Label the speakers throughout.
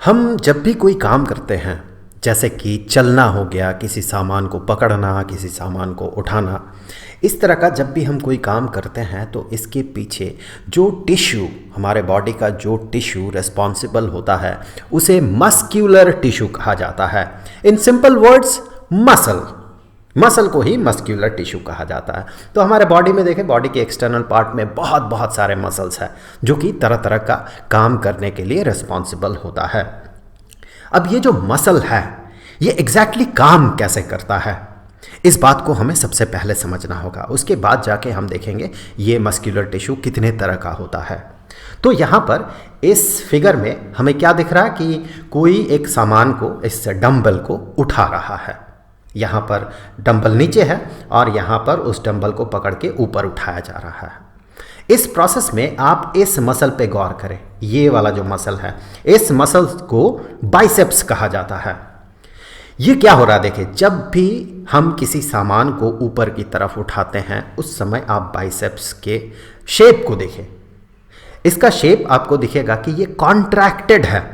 Speaker 1: हम जब भी कोई काम करते हैं, जैसे कि चलना हो गया, किसी सामान को पकड़ना, किसी सामान को उठाना, इस तरह का जब भी हम कोई काम करते हैं तो इसके पीछे जो टिश्यू, हमारे बॉडी का जो टिश्यू रिस्पॉन्सिबल होता है उसे मस्क्यूलर टिश्यू कहा जाता है। इन सिंपल वर्ड्स, मसल को ही मस्क्यूलर टिश्यू कहा जाता है। तो हमारे बॉडी में देखें, बॉडी के एक्सटर्नल पार्ट में बहुत सारे मसल्स हैं जो कि तरह तरह का काम करने के लिए रिस्पॉन्सिबल होता है। अब ये जो मसल है ये एग्जैक्टली काम कैसे करता है, इस बात को हमें सबसे पहले समझना होगा। उसके बाद जाके हम देखेंगे ये मस्क्यूलर टिश्यू कितने तरह का होता है। तो यहाँ पर इस फिगर में हमें क्या दिख रहा है कि कोई एक सामान को, इस डंबल को उठा रहा है। यहाँ पर डंबल नीचे है और यहाँ पर उस डंबल को पकड़ के ऊपर उठाया जा रहा है। इस प्रोसेस में आप इस मसल पे गौर करें, ये वाला जो मसल है, इस मसल को बाइसेप्स कहा जाता है। ये क्या हो रहा है, देखिए, जब भी हम किसी सामान को ऊपर की तरफ उठाते हैं उस समय आप बाइसेप्स के शेप को देखें। इसका शेप आपको दिखेगा कि ये कॉन्ट्रैक्टेड है,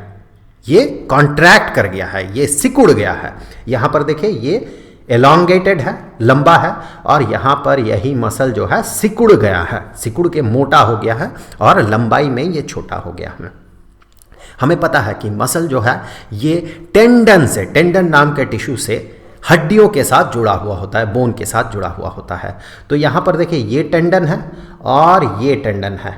Speaker 1: ये कॉन्ट्रैक्ट कर गया है, ये सिकुड़ गया है। यहाँ पर देखिए ये एलोंगेटेड है, लंबा है, और यहाँ पर यही मसल जो है सिकुड़ गया है, सिकुड़ के मोटा हो गया है और लंबाई में ये छोटा हो गया है। हमें पता है कि मसल जो है ये टेंडन से, टेंडन नाम के टिश्यू से हड्डियों के साथ जुड़ा हुआ होता है, बोन के साथ जुड़ा हुआ होता है। तो यहाँ पर देखिए ये टेंडन है और ये टेंडन है।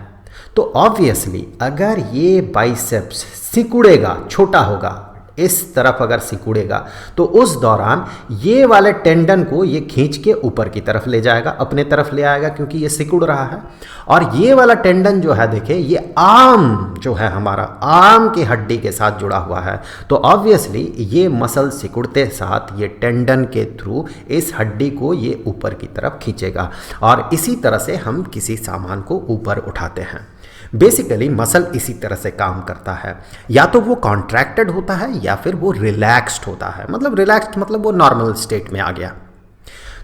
Speaker 1: तो ऑब्वियसली अगर ये बाइसेप्स सिकुड़ेगा, छोटा होगा, इस तरफ अगर सिकुड़ेगा तो उस दौरान ये वाले टेंडन को ये खींच के ऊपर की तरफ ले जाएगा, अपने तरफ ले आएगा, क्योंकि ये सिकुड़ रहा है। और ये वाला टेंडन जो है, देखिए ये आर्म जो है हमारा, आर्म की हड्डी के साथ जुड़ा हुआ है। तो ऑब्वियसली ये मसल सिकुड़ते साथ ये टेंडन के थ्रू इस हड्डी को ये ऊपर की तरफ खींचेगा और इसी तरह से हम किसी सामान को ऊपर उठाते हैं। बेसिकली मसल इसी तरह से काम करता है, या तो वो कॉन्ट्रैक्टेड होता है या फिर वो रिलैक्स्ड होता है। मतलब रिलैक्स्ड मतलब वो नॉर्मल स्टेट में आ गया।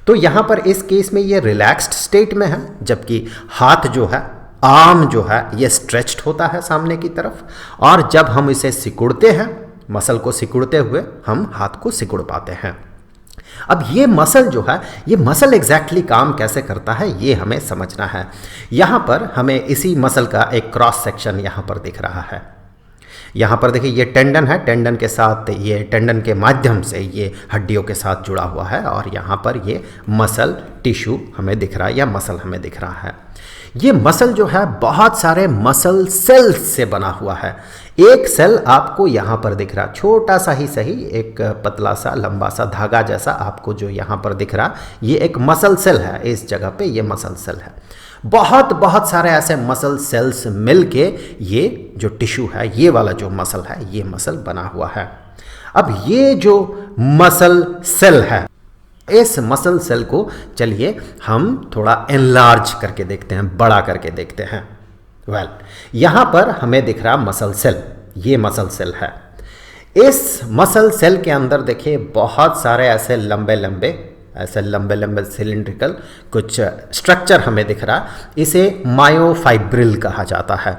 Speaker 1: तो यहाँ पर इस केस में ये रिलैक्स्ड स्टेट में है, जबकि हाथ जो है, आर्म जो है, ये स्ट्रेच्ड होता है सामने की तरफ। और जब हम इसे सिकुड़ते हैं, मसल को सिकुड़ते हुए हम हाथ को सिकुड़ पाते हैं। अब ये मसल जो है, ये मसल एग्जैक्टली काम कैसे करता है ये हमें समझना है। यहाँ पर हमें इसी मसल का एक क्रॉस सेक्शन यहाँ पर दिख रहा है। यहाँ पर देखिए ये टेंडन है, टेंडन के साथ, ये टेंडन के माध्यम से ये हड्डियों के साथ जुड़ा हुआ है, और यहाँ पर ये मसल टिश्यू हमें दिख रहा है या मसल हमें दिख रहा है। ये मसल जो है बहुत सारे मसल सेल्स से बना हुआ है। एक सेल आपको यहाँ पर दिख रहा, छोटा सा ही सही, एक पतला सा लंबा सा धागा जैसा आपको जो यहाँ पर दिख रहा, ये एक मसल सेल है। इस जगह पे ये मसल सेल है। बहुत सारे ऐसे मसल सेल्स मिलके ये जो टिश्यू है, ये वाला जो मसल है, ये मसल बना हुआ है। अब ये जो मसल सेल है, इस मसल सेल को चलिए हम थोड़ा एनलार्ज करके देखते हैं, बड़ा करके देखते हैं। यहाँ पर हमें दिख रहा मसल सेल, ये मसल सेल है। इस मसल सेल के अंदर देखिए बहुत सारे ऐसे लंबे लंबे सिलिंड्रिकल कुछ स्ट्रक्चर हमें दिख रहा, इसे मायोफाइब्रिल कहा जाता है।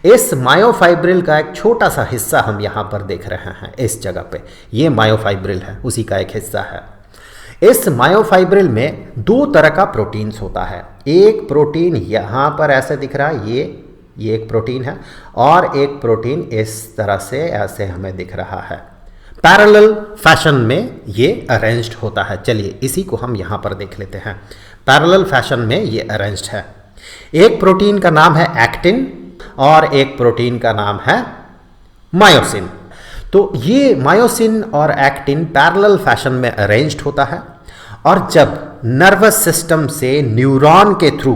Speaker 1: इस मायोफाइब्रिल का एक छोटा सा हिस्सा हम यहाँ पर देख रहे हैं, इस जगह पे ये मायोफाइब्रिल है, उसी का एक हिस्सा है। इस मायोफाइब्रिल में दो तरह का प्रोटीन्स होता है। एक प्रोटीन यहाँ पर ऐसे दिख रहा है, ये एक प्रोटीन है, और एक प्रोटीन इस तरह से ऐसे हमें दिख रहा है। पैरेलल फैशन में ये अरेंज्ड होता है। चलिए इसी को हम यहाँ पर देख लेते हैं। पैरेलल फैशन में ये अरेंज्ड है। एक प्रोटीन का नाम है एक्टिन और एक प्रोटीन का नाम है मायोसिन। तो ये मायोसिन और एक्टिन पैरेलल फैशन में अरेंज्ड होता है, और जब नर्वस सिस्टम से न्यूरॉन के थ्रू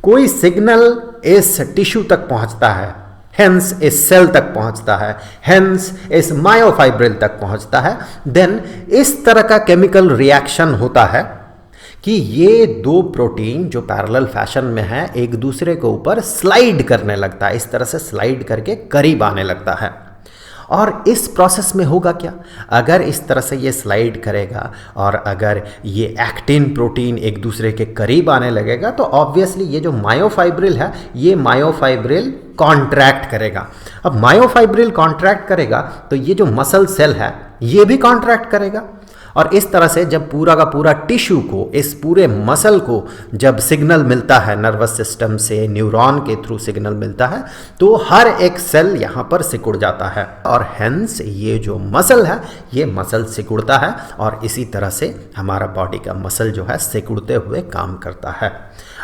Speaker 1: कोई सिग्नल इस टिश्यू तक पहुंचता है, हेंस इस सेल तक पहुंचता है, हेंस इस मायोफाइब्रिल तक पहुंचता है, देन इस तरह का केमिकल रिएक्शन होता है कि ये दो प्रोटीन जो पैरेलल फैशन में है एक दूसरे के ऊपर स्लाइड करने लगता है, इस तरह से स्लाइड करके करीब आने लगता है। और इस प्रोसेस में होगा क्या, अगर इस तरह से ये स्लाइड करेगा और अगर ये एक्टिन प्रोटीन एक दूसरे के करीब आने लगेगा तो ऑब्वियसली ये जो मायोफाइब्रिल है ये मायोफाइब्रिल कॉन्ट्रैक्ट करेगा। अब मायोफाइब्रिल कॉन्ट्रैक्ट करेगा तो ये जो मसल सेल है ये भी कॉन्ट्रैक्ट करेगा, और इस तरह से जब पूरा का पूरा टिश्यू को, इस पूरे मसल को जब सिग्नल मिलता है नर्वस सिस्टम से, न्यूरॉन के थ्रू सिग्नल मिलता है, तो हर एक सेल यहाँ पर सिकुड़ जाता है और हेंस ये जो मसल है ये मसल सिकुड़ता है और इसी तरह से हमारा बॉडी का मसल जो है सिकुड़ते हुए काम करता है।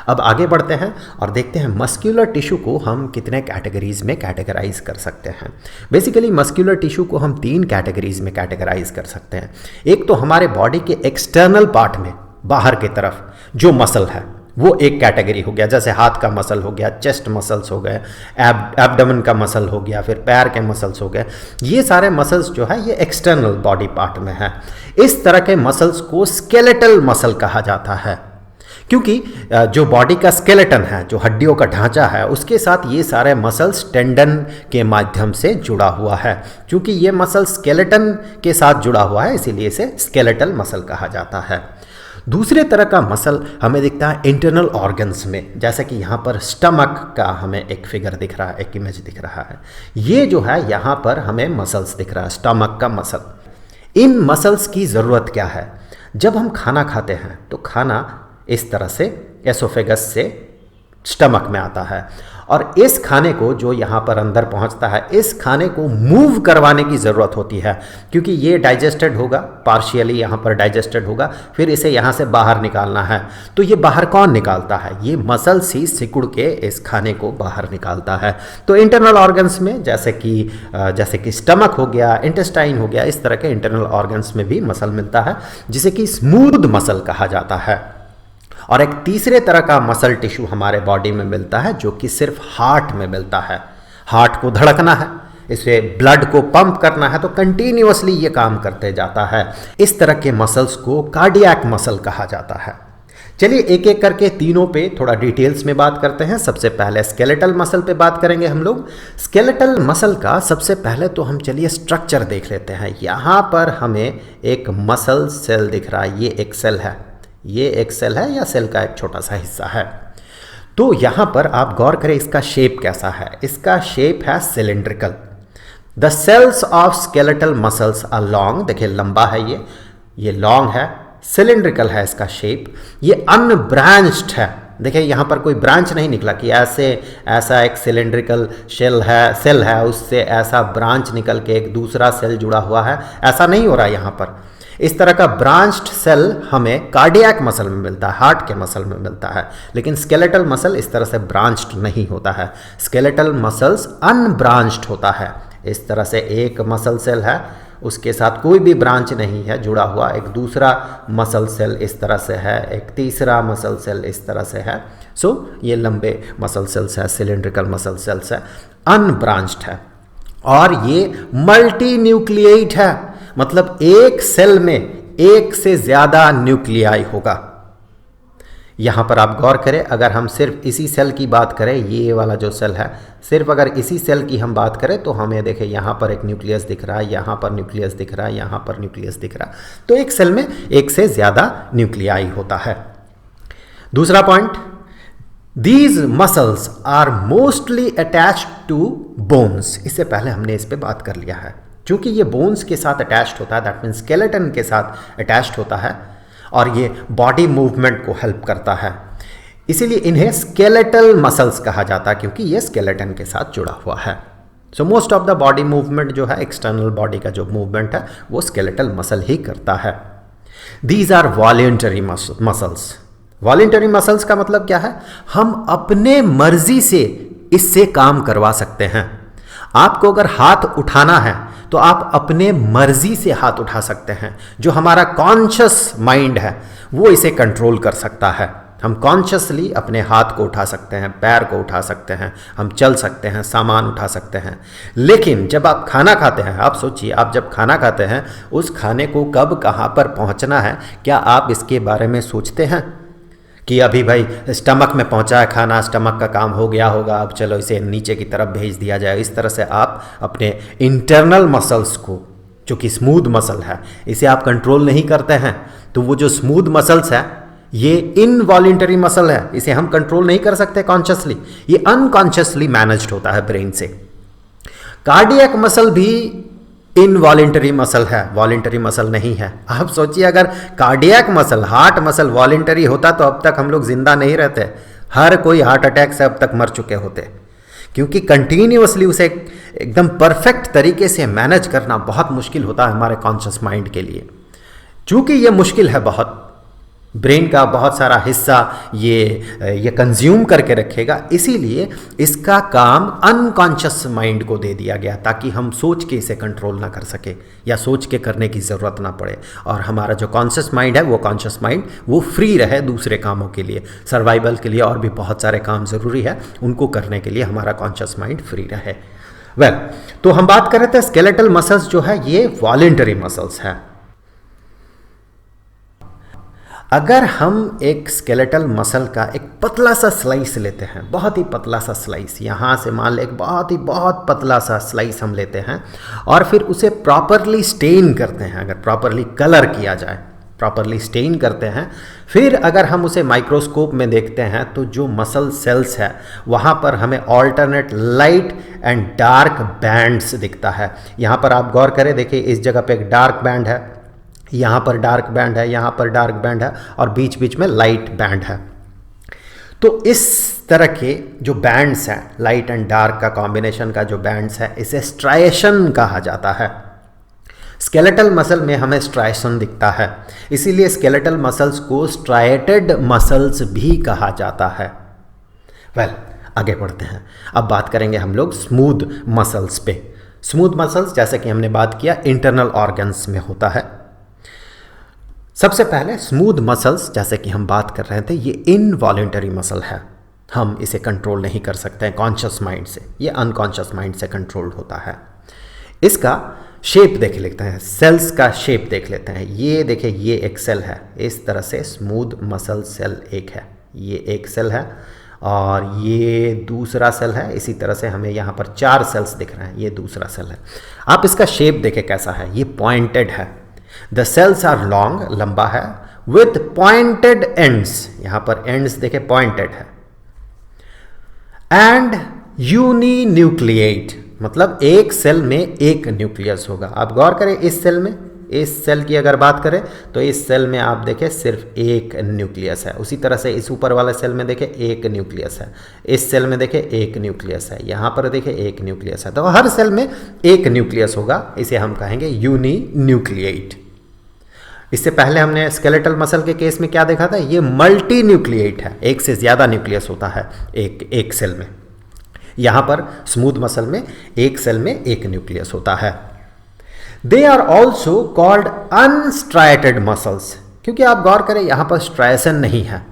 Speaker 1: अब आगे बढ़ते हैं और देखते हैं मस्कुलर टिश्यू को हम कितने कैटेगरीज में कैटेगराइज कर सकते हैं। बेसिकली मस्कुलर टिश्यू को हम 3 कैटेगरीज में कैटेगराइज कर सकते हैं। एक तो हमारे बॉडी के एक्सटर्नल पार्ट में, बाहर की तरफ जो मसल है वो एक कैटेगरी हो गया, जैसे हाथ का मसल हो गया, चेस्ट मसल्स हो गए, एब्डोमेन का मसल हो गया, फिर पैर के मसल्स हो गए। ये सारे मसल्स जो है ये एक्सटर्नल बॉडी पार्ट में है। इस तरह के मसल्स को स्केलेटल मसल कहा जाता है, क्योंकि जो बॉडी का स्केलेटन है, जो हड्डियों का ढांचा है, उसके साथ ये सारे मसल्स टेंडन के माध्यम से जुड़ा हुआ है। क्योंकि ये मसल स्केलेटन के साथ जुड़ा हुआ है इसीलिए इसे स्केलेटल मसल कहा जाता है। दूसरे तरह का मसल हमें दिखता है इंटरनल ऑर्गन्स में, जैसे कि यहाँ पर स्टमक का हमें एक फिगर दिख रहा है, एक इमेज दिख रहा है। ये जो है यहाँ पर हमें मसल्स दिख रहा है, स्टमक का मसल। इन मसल्स की ज़रूरत क्या है, जब हम खाना खाते हैं तो खाना इस तरह से एसोफेगस से स्टमक में आता है और इस खाने को जो यहाँ पर अंदर पहुँचता है, इस खाने को मूव करवाने की ज़रूरत होती है, क्योंकि ये डाइजेस्टेड होगा, पार्शियली यहाँ पर डाइजेस्टेड होगा, फिर इसे यहाँ से बाहर निकालना है। तो ये बाहर कौन निकालता है, ये मसल्स ही सिकुड़ के इस खाने को बाहर निकालता है। तो इंटरनल ऑर्गन्स में जैसे कि स्टमक हो गया, इंटेस्टाइन हो गया, इस तरह के इंटरनल ऑर्गन्स में भी मसल मिलता है जिसे कि स्मूथ मसल कहा जाता है। और एक तीसरे तरह का मसल टिश्यू हमारे बॉडी में मिलता है जो कि सिर्फ हार्ट में मिलता है। हार्ट को धड़कना है, इसे ब्लड को पंप करना है, तो कंटिन्यूअसली ये काम करते जाता है। इस तरह के मसल्स को कार्डियक मसल कहा जाता है। चलिए एक एक करके तीनों पे थोड़ा डिटेल्स में बात करते हैं। सबसे पहले स्केलेटल मसल पे बात करेंगे हम लोग। स्केलेटल मसल का सबसे पहले तो हम चलिए स्ट्रक्चर देख लेते हैं। यहाँ पर हमें एक मसल सेल दिख रहा है, ये एक सेल है, ये एक सेल है या सेल का एक छोटा सा हिस्सा है। तो यहाँ पर आप गौर करें इसका शेप कैसा है, इसका शेप है cylindrical. The cells of skeletal muscles are long, देखिए लंबा है ये लॉन्ग है, सिलिंड्रिकल है इसका शेप, ये अनब्रांच्ड है। देखिए यहाँ पर कोई ब्रांच नहीं निकला कि ऐसा एक सिलिंड्रिकल सेल है उससे ऐसा ब्रांच निकल के एक दूसरा सेल जुड़ा हुआ है, ऐसा नहीं हो रहा है यहाँ पर। इस तरह का ब्रांच्ड सेल हमें कार्डियक मसल में मिलता है, हार्ट के मसल में मिलता है, लेकिन स्केलेटल मसल इस तरह से ब्रांच्ड नहीं होता है। स्केलेटल मसल्स अनब्रांच्ड होता है। इस तरह से एक मसल सेल है, उसके साथ कोई भी ब्रांच नहीं है जुड़ा हुआ, एक दूसरा मसल सेल इस तरह से है, एक तीसरा मसल सेल इस तरह से है। सो ये लंबे मसल सेल्स है, सिलिंड्रिकल मसल सेल्स है, अनब्रांच्ड है और ये मल्टी न्यूक्लिएट है, मतलब एक सेल में एक से ज़्यादा न्यूक्लियाई होगा। यहाँ पर आप गौर करें, अगर हम सिर्फ इसी सेल की बात करें, ये वाला जो सेल है, सिर्फ अगर इसी सेल की हम बात करें तो हमें देखें यहाँ पर एक न्यूक्लियस दिख रहा है, यहाँ पर न्यूक्लियस दिख रहा है, यहाँ पर न्यूक्लियस दिख रहा है। तो एक सेल में एक से ज़्यादा न्यूक्लियाई होता है। दूसरा point, these muscles are mostly attached to bones. इससे पहले हमने इस पर बात कर लिया है। क्योंकि ये बोन्स के साथ अटैच्ड होता है, दैट मीन्स स्केलेटन के साथ अटैच्ड होता है और ये बॉडी मूवमेंट को हेल्प करता है, इसीलिए इन्हें स्केलेटल मसल्स कहा जाता है, क्योंकि ये स्केलेटन के साथ जुड़ा हुआ है। So most of the body movement जो है, एक्सटर्नल बॉडी का जो मूवमेंट है, वो स्केलेटल मसल ही करता है। These are voluntary muscles. Voluntary muscles का मतलब क्या है, हम अपने मर्जी से इससे काम करवा सकते हैं। आपको अगर हाथ उठाना है तो आप अपने मर्जी से हाथ उठा सकते हैं। जो हमारा कॉन्शियस माइंड है वो इसे कंट्रोल कर सकता है। हम कॉन्शियसली अपने हाथ को उठा सकते हैं, पैर को उठा सकते हैं, हम चल सकते हैं, सामान उठा सकते हैं। लेकिन जब आप खाना खाते हैं, आप सोचिए, आप जब खाना खाते हैं, उस खाने को कब कहाँ पर पहुँचना है, क्या आप इसके बारे में सोचते हैं? कि अभी भाई स्टमक में पहुंचा है खाना, स्टमक का काम हो गया होगा, अब चलो इसे नीचे की तरफ भेज दिया जाए। इस तरह से आप अपने इंटरनल मसल्स को, जो कि स्मूथ मसल है, इसे आप कंट्रोल नहीं करते हैं। तो वो जो स्मूथ मसल्स है ये इनवॉलेंटरी मसल है, इसे हम कंट्रोल नहीं कर सकते कॉन्शियसली, ये अनकॉन्शियसली मैनेज्ड होता है ब्रेन से। कार्डियक मसल भी इनवॉलेंटरी मसल है, वॉलेंटरी मसल नहीं है। आप सोचिए अगर cardiac muscle, heart muscle voluntary होता तो अब तक हम लोग जिंदा नहीं रहते, हर कोई हार्ट अटैक से अब तक मर चुके होते, क्योंकि कंटिन्यूअसली उसे एकदम परफेक्ट तरीके से मैनेज करना बहुत मुश्किल होता है हमारे कॉन्शियस माइंड के लिए। चूंकि ये मुश्किल है बहुत, ब्रेन का बहुत सारा हिस्सा ये कंज्यूम करके रखेगा, इसीलिए इसका काम अनकॉन्शियस माइंड को दे दिया गया, ताकि हम सोच के इसे कंट्रोल ना कर सके या सोच के करने की ज़रूरत ना पड़े। और हमारा जो कॉन्शियस माइंड है, वो कॉन्शियस माइंड वो फ्री रहे दूसरे कामों के लिए, सर्वाइवल के लिए और भी बहुत सारे काम ज़रूरी है, उनको करने के लिए हमारा कॉन्शियस माइंड फ्री रहे। तो हम बात कर रहे थे स्केलेटल मसल्स जो है ये वॉलेंटरी मसल्स है। अगर हम एक स्केलेटल मसल का एक पतला सा स्लाइस लेते हैं, बहुत ही पतला सा स्लाइस, यहाँ से मान लें एक बहुत पतला सा स्लाइस हम लेते हैं और फिर उसे प्रॉपरली स्टेन करते हैं, अगर प्रॉपरली कलर किया जाए, प्रॉपरली स्टेन करते हैं, फिर अगर हम उसे माइक्रोस्कोप में देखते हैं तो जो मसल सेल्स है वहाँ पर हमें alternate light and dark bands दिखता है। यहाँ पर आप गौर करें, देखिए इस जगह पे एक डार्क बैंड है, यहाँ पर डार्क बैंड है, यहाँ पर डार्क बैंड है और बीच बीच में लाइट बैंड है। तो इस तरह के जो बैंड्स हैं, लाइट एंड डार्क का कॉम्बिनेशन का जो बैंड्स है, इसे स्ट्राइएशन कहा जाता है। स्केलेटल मसल में हमें स्ट्राइएशन दिखता है, इसीलिए स्केलेटल मसल्स को स्ट्राइएटेड मसल्स भी कहा जाता है। आगे बढ़ते हैं, अब बात करेंगे हम लोग स्मूथ मसल्स पे। स्मूथ मसल्स जैसे कि हमने बात किया इंटरनल ऑर्गन्स में होता है। सबसे पहले स्मूथ मसल्स जैसे कि हम बात कर रहे थे, ये इनवॉलेंटरी मसल है, हम इसे कंट्रोल नहीं कर सकते हैं कॉन्शियस माइंड से, ये अनकॉन्शियस माइंड से कंट्रोल्ड होता है। इसका शेप देख लेते हैं, सेल्स का शेप देख लेते हैं। ये देखिए, ये एक सेल है, इस तरह से स्मूथ मसल सेल एक है, ये एक सेल है और ये दूसरा सेल है। इसी तरह से हमें यहाँ पर 4 सेल्स दिख रहे हैं, ये दूसरा सेल है। आप इसका शेप देखें कैसा है, ये पॉइंटेड है। द सेल्स आर लॉन्ग, लंबा है, विथ पॉइंटेड एंड्स, यहां पर एंड्स देखे पॉइंटेड है, एंड यूनिन्यूक्लिएट, मतलब एक सेल में एक न्यूक्लियस होगा। आप गौर करें इस सेल में, इस सेल की अगर बात करें तो इस सेल में आप देखें सिर्फ एक न्यूक्लियस है। उसी तरह से इस ऊपर वाले सेल में देखें एक न्यूक्लियस है, इस सेल में देखें एक न्यूक्लियस है, यहाँ पर देखें एक न्यूक्लियस है। तो हर सेल में एक न्यूक्लियस होगा, इसे हम कहेंगे यूनिन्यूक्लिएट। इससे पहले हमने स्केलेटल मसल के केस में क्या देखा था, ये मल्टी न्यूक्लिएट है, एक से ज़्यादा न्यूक्लियस होता है एक सेल में। यहाँ पर स्मूथ मसल में एक सेल में एक न्यूक्लियस होता है। They are also called unstriated muscles, क्योंकि आप गौर करें यहाँ पर स्ट्राइएशन नहीं है।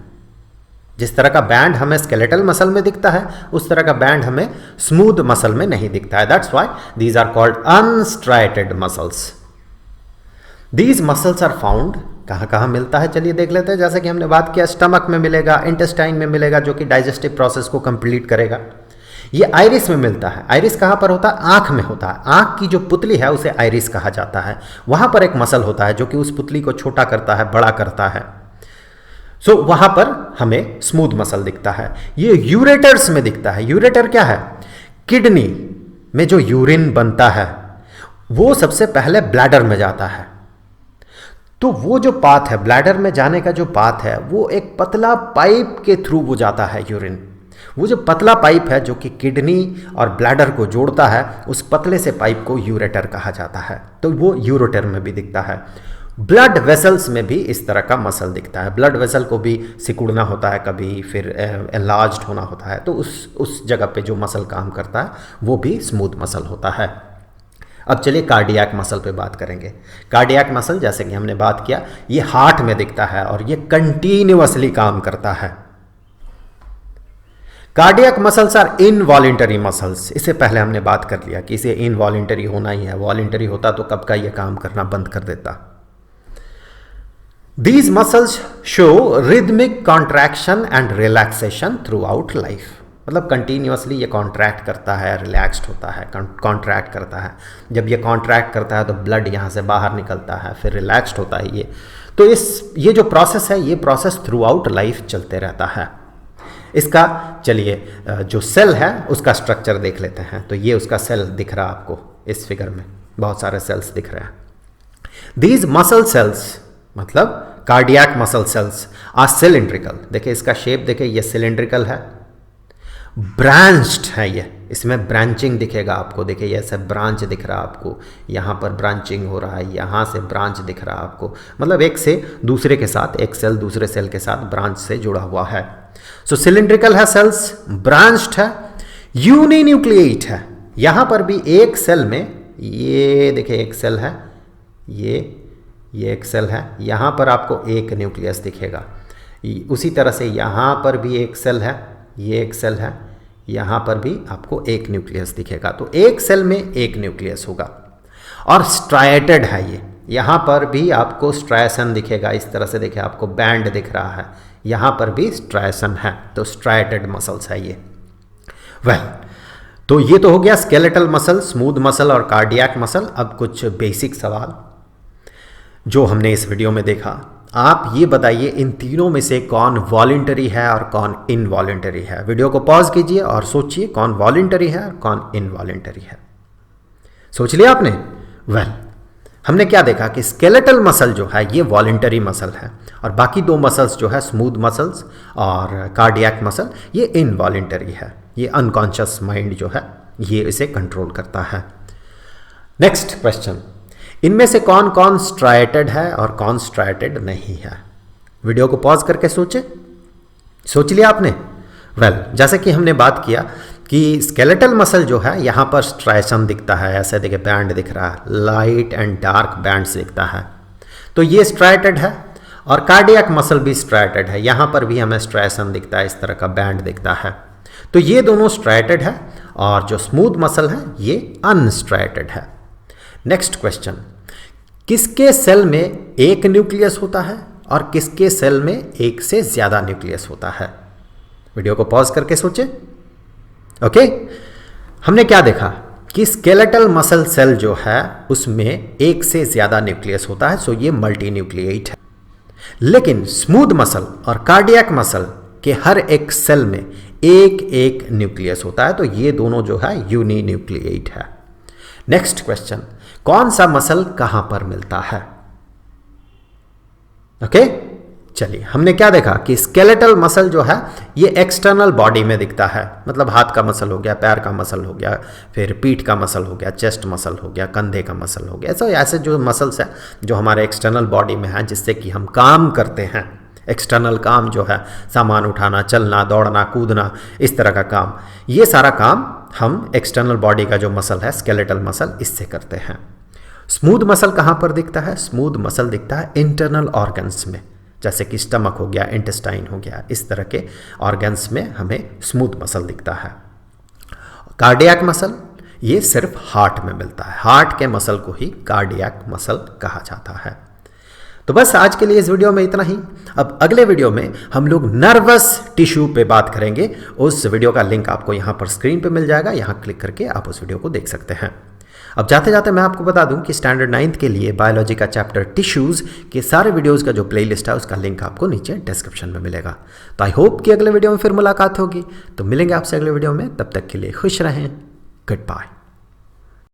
Speaker 1: जिस तरह का बैंड हमें स्केलेटल मसल में दिखता है, उस तरह का बैंड हमें स्मूथ मसल में नहीं दिखता है। That's why these are called unstriated muscles. These muscles are found, कहाँ कहाँ मिलता है चलिए देख लेते हैं। जैसे कि हमने बात किया, स्टमक में मिलेगा, इंटेस्टाइन में मिलेगा जो कि डाइजेस्टिव प्रोसेस को कंप्लीट करेगा। ये आइरिस में मिलता है। आइरिस कहाँ पर होता है, आँख में होता है। आँख की जो पुतली है उसे आइरिस कहा जाता है। वहाँ पर एक मसल होता है जो कि उस पुतली को छोटा करता है, बड़ा करता है। सो वहाँ पर हमें स्मूथ मसल दिखता है। ये यूरेटर्स में दिखता है। यूरेटर क्या है, किडनी में जो यूरिन बनता है वो सबसे पहले ब्लैडर में जाता है। तो वो जो पाथ है, ब्लैडर में जाने का जो पाथ है, वो एक पतला पाइप के थ्रू वो जाता है यूरिन। वो जो पतला पाइप है जो कि किडनी और ब्लैडर को जोड़ता है, उस पतले से पाइप को यूरेटर कहा जाता है। तो वो यूरेटर में भी दिखता है। ब्लड वेसल्स में भी इस तरह का मसल दिखता है। ब्लड वेसल को भी सिकुड़ना होता है कभी, फिर एनलार्ज्ड होना होता है, तो उस जगह पे जो मसल काम करता है वो भी स्मूथ मसल होता है। अब चलिए कार्डियक मसल पे बात करेंगे। कार्डियक मसल जैसे कि हमने बात किया, ये हार्ट में दिखता है और ये कंटिन्यूअसली काम करता है। Cardiac muscles are involuntary muscles. इससे पहले हमने बात कर लिया कि इसे इनवॉलेंटरी होना ही है, वॉलेंटरी होता तो कब का ये काम करना बंद कर देता। These muscles show rhythmic contraction and relaxation throughout life. मतलब कंटिन्यूसली ये कॉन्ट्रैक्ट करता है, रिलैक्स्ड होता है, कॉन्ट्रैक्ट करता है। जब ये कॉन्ट्रैक्ट करता है तो ब्लड यहाँ से बाहर निकलता है, फिर रिलैक्स्ड होता है ये। तो ये जो प्रोसेस है, ये प्रोसेस थ्रू आउट लाइफ चलते रहता है। इसका चलिए जो सेल है उसका स्ट्रक्चर देख लेते हैं। तो ये उसका सेल दिख रहा है आपको इस फिगर में, बहुत सारे सेल्स दिख रहे हैं। दीज मसल सेल्स मतलब cardiac muscle cells are cylindrical. देखिए इसका शेप देखिए, ये सिलिंड्रिकल है, ब्रांच्ड है ये, इसमें ब्रांचिंग दिखेगा आपको। देखिए ये ऐसा ब्रांच दिख रहा है आपको, यहाँ पर ब्रांचिंग हो रहा है, यहाँ से ब्रांच दिख रहा है आपको। मतलब एक से दूसरे के साथ, एक सेल दूसरे सेल के साथ ब्रांच से जुड़ा हुआ है। सो सिलिंड्रिकल है सेल्स, ब्रांच्ड है, यूनिन्यूक्लिएट है। यहाँ पर भी एक सेल में, ये देखिए एक सेल है, ये एक सेल है, यहाँ पर आपको एक न्यूक्लियस दिखेगा। उसी तरह से यहाँ पर भी एक सेल है, ये एक सेल है, यहाँ पर भी आपको एक न्यूक्लियस दिखेगा। तो एक सेल में एक न्यूक्लियस होगा और स्ट्राइटेड है ये। यहाँ पर भी आपको स्ट्राइसन दिखेगा, इस तरह से देखिए आपको बैंड दिख रहा है, यहाँ पर भी स्ट्राइसन है। तो स्ट्राइटेड मसल्स है ये। तो ये तो हो गया स्केलेटल मसल, स्मूथ मसल और कार्डियक मसल। अब कुछ बेसिक सवाल जो हमने इस वीडियो में देखा, आप ये बताइए इन तीनों में से कौन वॉलंटरी है और कौन इनवॉलंटरी है। वीडियो को पॉज कीजिए और सोचिए कौन वॉलंटरी है और कौन इनवॉलंटरी है। सोच लिया आपने? हमने क्या देखा कि स्केलेटल मसल जो है ये वॉलंटरी मसल है और बाकी दो मसल्स जो है स्मूथ मसल्स और कार्डियक मसल ये इनवॉलंटरी है। ये अनकॉन्शियस माइंड जो है ये इसे कंट्रोल करता है। नेक्स्ट क्वेश्चन, इनमें से कौन कौन स्ट्राइटेड है और कौन स्ट्राइटेड नहीं है। वीडियो को पॉज करके सोच लिया आपने? जैसे कि हमने बात किया कि स्केलेटल मसल जो है यहाँ पर स्ट्राइसन दिखता है, ऐसे देखिए बैंड दिख रहा है, लाइट एंड डार्क बैंड्स दिखता है, तो ये स्ट्राइटेड है। और कार्डियक मसल भी स्ट्राइटेड है, यहाँ पर भी हमें स्ट्राइसन दिखता है, इस तरह का बैंड दिखता है। तो ये दोनों स्ट्राइटेड है और जो स्मूथ मसल है ये अनस्ट्राइटेड है। नेक्स्ट क्वेश्चन, किसके सेल में एक न्यूक्लियस होता है और किसके सेल में एक से ज्यादा न्यूक्लियस होता है। वीडियो को पॉज करके सोचे। ओके, हमने क्या देखा कि स्केलेटल मसल सेल जो है उसमें एक से ज्यादा न्यूक्लियस होता है, सो ये मल्टी न्यूक्लिएट है। लेकिन स्मूथ मसल और कार्डियक मसल के हर एक सेल में एक एक न्यूक्लियस होता है, तो ये दोनों जो है यूनी न्यूक्लिएट है। नेक्स्ट क्वेश्चन, कौन सा मसल कहां पर मिलता है। ओके, चलिए हमने क्या देखा कि स्केलेटल मसल जो है ये एक्सटर्नल बॉडी में दिखता है, मतलब हाथ का मसल हो गया, पैर का मसल हो गया, फिर पीठ का मसल हो गया, चेस्ट मसल हो गया, कंधे का मसल हो गया। ऐसे जो मसल्स है जो हमारे एक्सटर्नल बॉडी में है, जिससे कि हम काम करते हैं। एक्सटर्नल काम जो है सामान उठाना, चलना, दौड़ना, कूदना, इस तरह का काम, ये सारा काम हम एक्सटर्नल बॉडी का जो मसल है स्केलेटल मसल इससे करते हैं। स्मूथ मसल कहाँ पर दिखता है? स्मूथ मसल दिखता है इंटरनल ऑर्गन्स में, जैसे कि स्टमक हो गया, इंटेस्टाइन हो गया, इस तरह के ऑर्गन्स में हमें स्मूथ मसल दिखता है। कार्डियक मसल ये सिर्फ हार्ट में मिलता है, हार्ट के मसल को ही कार्डियक मसल कहा जाता है। तो बस आज के लिए इस वीडियो में इतना ही। अब अगले वीडियो में हम लोग नर्वस टिश्यू पे बात करेंगे। उस वीडियो का लिंक आपको यहाँ पर स्क्रीन पे मिल जाएगा, यहाँ क्लिक करके आप उस वीडियो को देख सकते हैं। अब जाते जाते मैं आपको बता दूं कि स्टैंडर्ड 9th के लिए बायोलॉजी का चैप्टर टिश्यूज़ के सारे वीडियोस का जो प्लेलिस्ट है उसका लिंक आपको नीचे डिस्क्रिप्शन में मिलेगा। तो आई होप कि अगले वीडियो में फिर मुलाकात होगी। तो मिलेंगे आपसे अगले वीडियो में, तब तक के लिए खुश रहें। Good bye.